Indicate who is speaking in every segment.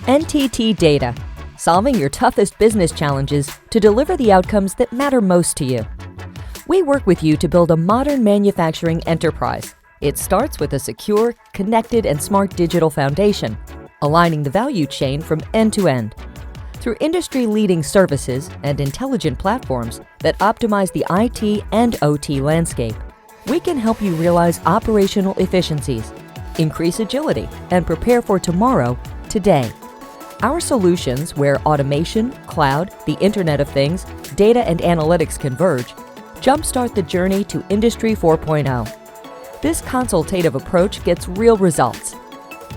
Speaker 1: NTT Data, solving your toughest business challenges to deliver the outcomes that matter most to you. We work with you to build a modern manufacturing enterprise. It starts with a secure, connected, and smart digital foundation, aligning the value chain from end to end. Through industry-leading services and intelligent platforms that optimize the IT and OT landscape, we can help you realize operational efficiencies, increase agility, and prepare for tomorrow, today. Our solutions, where automation, cloud, the Internet of Things, data and analytics converge, jumpstart the journey to Industry 4.0. This consultative approach gets real results.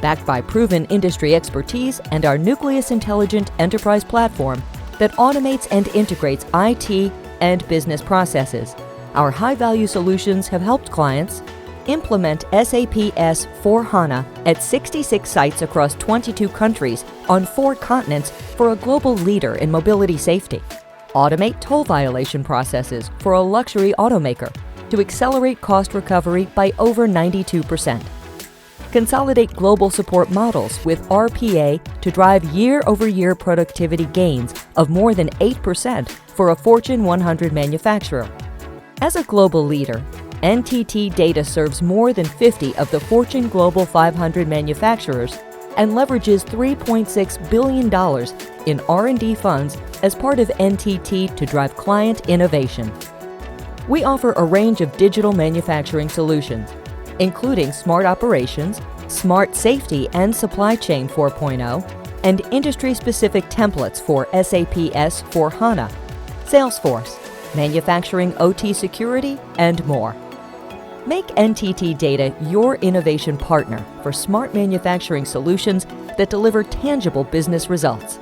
Speaker 1: Backed by proven industry expertise and our Nucleus Intelligent Enterprise platform that automates and integrates IT and business processes, our high-value solutions have helped clients implement SAP S/4HANA at 66 sites across 22 countries on 4 continents for a global leader in mobility safety, automate toll violation processes for a luxury automaker to accelerate cost recovery by over 92%, consolidate global support models with RPA to drive year-over-year productivity gains of more than 8% for a Fortune 100 manufacturer. As a global leader, NTT Data serves more than 50 of the Fortune Global 500 manufacturers and leverages $3.6 billion in R&D funds as part of NTT to drive client innovation. We offer a range of digital manufacturing solutions, including Smart Operations, Smart Safety and Supply Chain 4.0, and industry-specific templates for SAP S/4HANA, Salesforce, manufacturing OT security, and more. Make NTT Data your innovation partner for smart manufacturing solutions that deliver tangible business results.